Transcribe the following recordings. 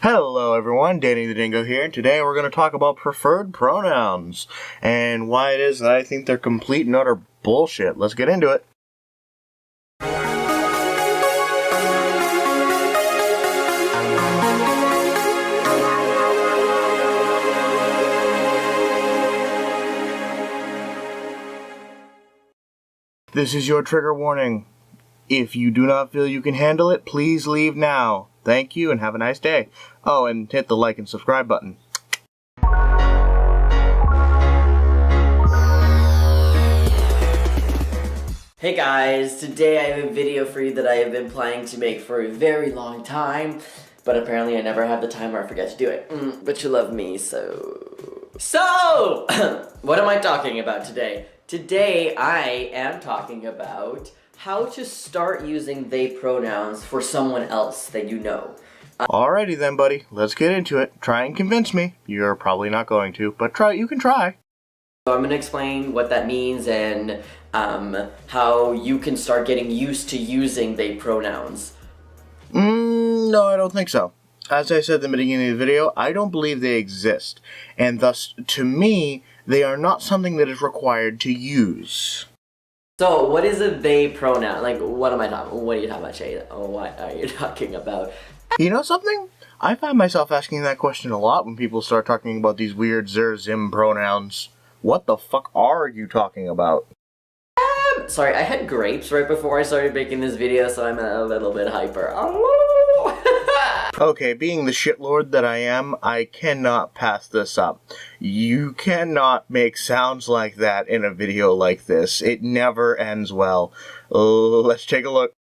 Hello everyone, Danny the Dingo here, and today we're going to talk about preferred pronouns, and why it is that I think they're complete and utter bullshit. Let's get into it. This is your trigger warning. If you do not feel you can handle it, please leave now. Thank you and have a nice day. Oh, and hit the like and subscribe button. Hey guys, today I have a video for you that I have been planning to make for a very long time, but apparently I never have the time or I forget to do it. But you love me, so... what am I talking about today? Today I am talking about how to start using they pronouns for someone else that you know. Alrighty then, buddy. Let's get into it. Try and convince me. You're probably not going to, but you can try. So I'm going to explain what that means and how you can start getting used to using they pronouns. No, I don't think so. As I said at the beginning of the video, I don't believe they exist, and thus, to me, they are not something that is required to use. So, what is a they pronoun? Like, what am I talking? What are you talking about, Shay? Oh, what are you talking about? You know something? I find myself asking that question a lot when people start talking about these weird zer-zim pronouns. What the fuck are you talking about? Sorry, I had grapes right before I started making this video, so I'm a little bit hyper. Okay, being the shitlord that I am, I cannot pass this up. You cannot make sounds like that in a video like this. It never ends well. Let's take a look.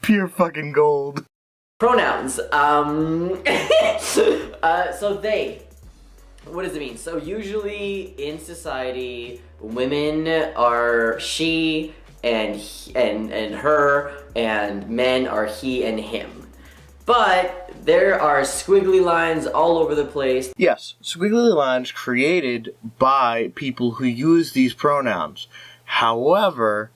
Pure fucking gold. Pronouns. So they. What does it mean? So usually in society, women are she and her, and men are he and him. But there are squiggly lines all over the place. Yes, squiggly lines created by people who use these pronouns. However,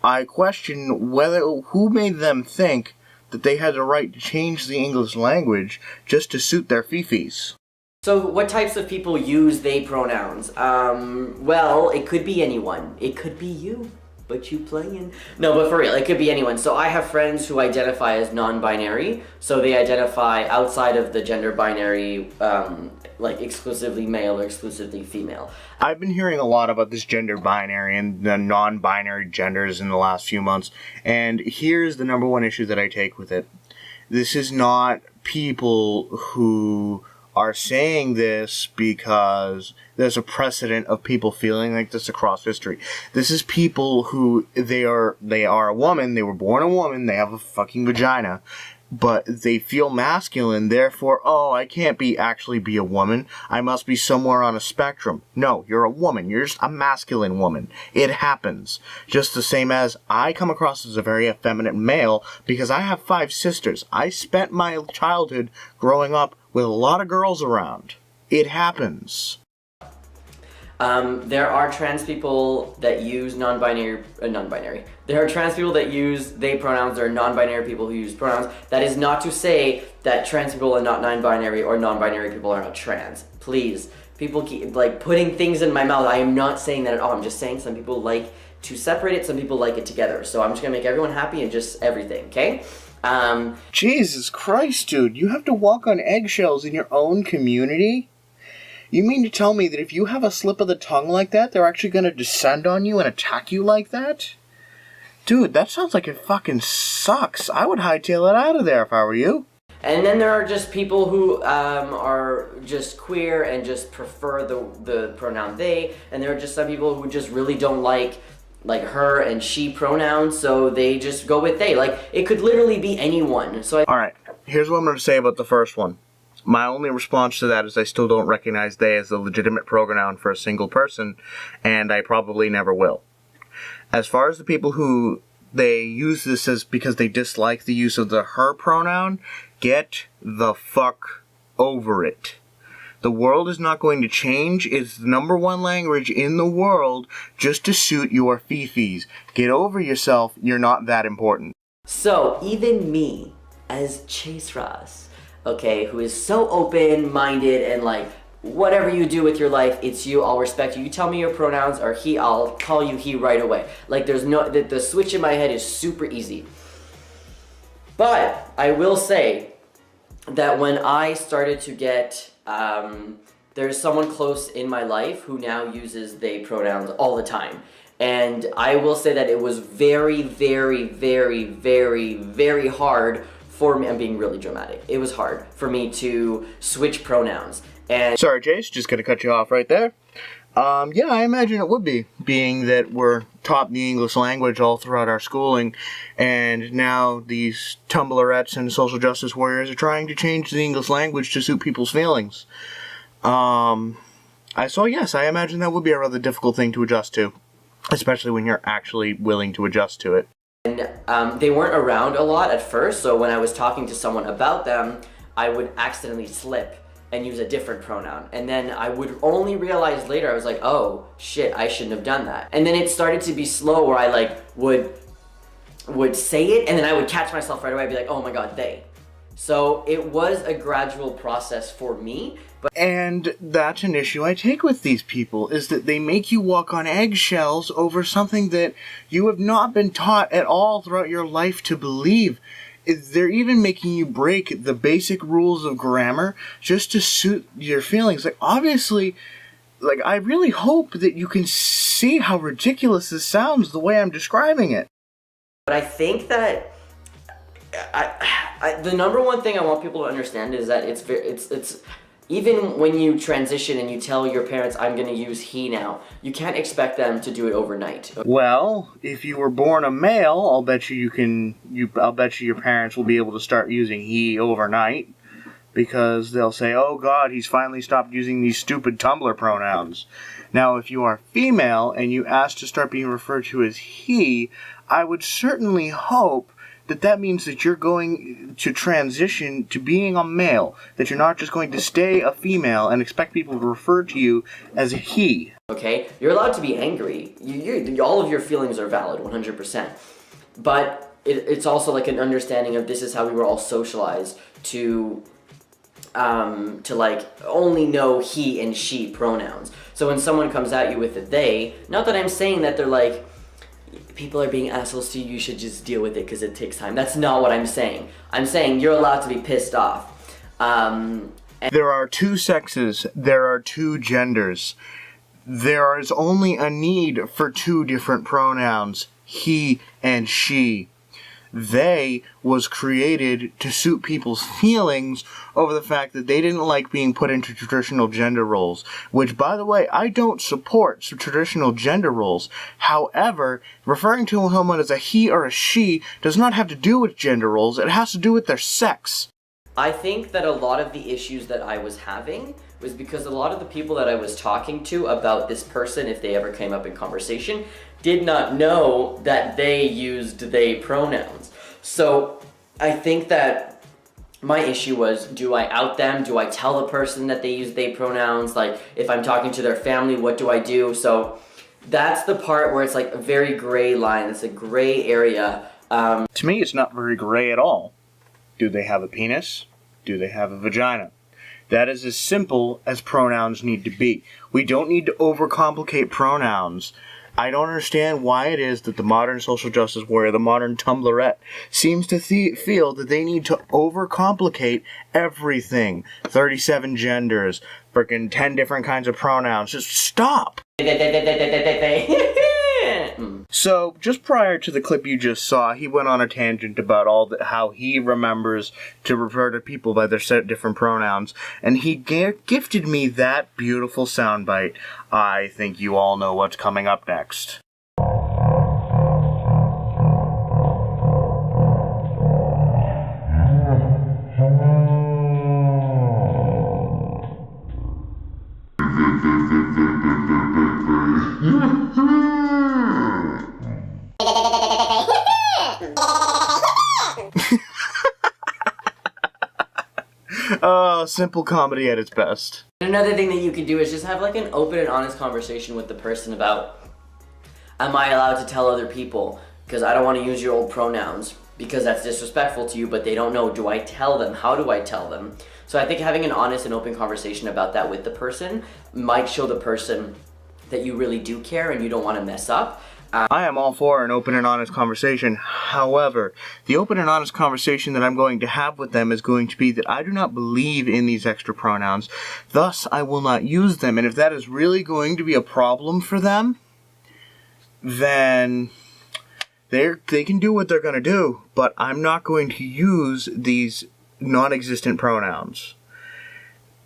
I question who made them think that they had the right to change the English language just to suit their fifis. So what types of people use they pronouns? Well, it could be anyone. It could be you, but you playing. No, but for real, it could be anyone. So I have friends who identify as non-binary, so they identify outside of the gender binary, like exclusively male or exclusively female. I've been hearing a lot about this gender binary and the non-binary genders in the last few months, and here's the number one issue that I take with it. This is not people who are saying this because there's a precedent of people feeling like this across history. This is people who they are a woman, they were born a woman, they have a fucking vagina, but they feel masculine, therefore, oh, I can't actually be a woman. I must be somewhere on a spectrum. No, you're a woman. You're just a masculine woman. It happens. Just the same as I come across as a very effeminate male because I have 5 sisters. I spent my childhood growing up with a lot of girls around. It happens. There are trans people that use non-binary. There are trans people that use they pronouns. There are non-binary people who use pronouns. That is not to say that trans people are not non-binary or non-binary people are not trans. Please, people keep like putting things in my mouth. I am not saying that at all. I'm just saying some people like to separate it. Some people like it together. So I'm just gonna make everyone happy and just everything. Okay. Jesus Christ, dude! You have to walk on eggshells in your own community? You mean to tell me that if you have a slip of the tongue like that, they're actually going to descend on you and attack you like that? Dude, that sounds like it fucking sucks. I would hightail it out of there if I were you. And then there are just people who are just queer and just prefer the pronoun they, and there are just some people who just really don't like her and she pronouns, so they just go with they. Like, it could literally be anyone. So Alright, here's what I'm going to say about the first one. My only response to that is I still don't recognize they as a legitimate pronoun for a single person, and I probably never will. As far as the people who they use this as because they dislike the use of the her pronoun, get the fuck over it. The world is not going to change. It's the #1 language in the world just to suit your fifis. Get over yourself. You're not that important. So, even me, as Chase Ross, okay, who is so open-minded and like, whatever you do with your life, it's you, I'll respect you. You tell me your pronouns are he, I'll call you he right away. Like, there's no, the switch in my head is super easy. But I will say that when I started to get, there's someone close in my life who now uses they pronouns all the time. And I will say that it was very, very, very, very, very hard for me. I'm being really dramatic. It was hard for me to switch pronouns. And sorry, Jace, just gonna cut you off right there. Yeah, I imagine it would be, being that we're taught the English language all throughout our schooling, and now these Tumblrettes and social justice warriors are trying to change the English language to suit people's feelings. So yes, I imagine that would be a rather difficult thing to adjust to, especially when you're actually willing to adjust to it. And they weren't around a lot at first, so when I was talking to someone about them, I would accidentally slip and use a different pronoun. And then I would only realize later, I was like, oh, shit, I shouldn't have done that. And then it started to be slow where I like would say it, and then I would catch myself right away, I'd be like, oh my god, they. So it was a gradual process for me. And that's an issue I take with these people, is that they make you walk on eggshells over something that you have not been taught at all throughout your life to believe. They're even making you break the basic rules of grammar just to suit your feelings. Like, obviously, like, I really hope that you can see how ridiculous this sounds the way I'm describing it. But I think that the #1 thing I want people to understand is that it's even when you transition and you tell your parents, I'm going to use he now, you can't expect them to do it overnight. Well, if you were born a male, I'll bet you your parents will be able to start using he overnight, because they'll say, oh god, he's finally stopped using these stupid Tumblr pronouns. Now, if you are female and you ask to start being referred to as he, I would certainly hope that means that you're going to transition to being a male, that you're not just going to stay a female and expect people to refer to you as a he. Okay? You're allowed to be angry. All of your feelings are valid, 100%. But it's also like an understanding of this is how we were all socialized to like only know he and she pronouns. So when someone comes at you with a they, not that I'm saying that they're like, people are being assholes to you, you should just deal with it because it takes time. That's not what I'm saying. I'm saying you're allowed to be pissed off. There are two sexes. There are two genders. There is only a need for two different pronouns, he and she. They was created to suit people's feelings over the fact that they didn't like being put into traditional gender roles. Which, by the way, I don't support traditional gender roles. However, referring to someone as a he or a she does not have to do with gender roles. It has to do with their sex. I think that a lot of the issues that I was having was because a lot of the people that I was talking to about this person, if they ever came up in conversation, did not know that they used they pronouns. So I think that my issue was, do I out them? Do I tell the person that they use they pronouns? Like, if I'm talking to their family, what do I do? So that's the part where it's like a very gray line. It's a gray area. To me, it's not very gray at all. Do they have a penis? Do they have a vagina? That is as simple as pronouns need to be. We don't need to overcomplicate pronouns. I don't understand why it is that the modern social justice warrior, the modern Tumblrette, seems to feel that they need to overcomplicate everything. 37 genders, frickin' 10 different kinds of pronouns. Just stop! So, just prior to the clip you just saw, he went on a tangent about how he remembers to refer to people by their different pronouns, and he gifted me that beautiful soundbite. I think you all know what's coming up next. Oh, simple comedy at its best. Another thing that you could do is just have like an open and honest conversation with the person about, am I allowed to tell other people? Because I don't want to use your old pronouns because that's disrespectful to you, but they don't know. Do I tell them? How do I tell them? So I think having an honest and open conversation about that with the person might show the person that you really do care and you don't want to mess up. I am all for an open and honest conversation. However, the open and honest conversation that I'm going to have with them is going to be that I do not believe in these extra pronouns. Thus, I will not use them. And if that is really going to be a problem for them, then they can do what they're going to do. But I'm not going to use these non-existent pronouns.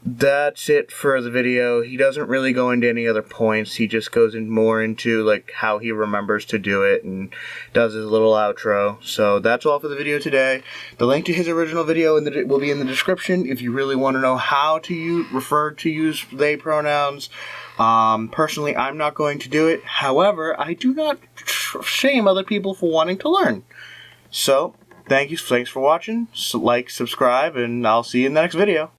That's it for the video. He doesn't really go into any other points. He just goes in more into like how he remembers to do it and does his little outro. So that's all for the video today. The link to his original video will be in the description if you really want to know how to use they pronouns. Personally, I'm not going to do it. However, I do not shame other people for wanting to learn. So thanks for watching. Like, subscribe, and I'll see you in the next video.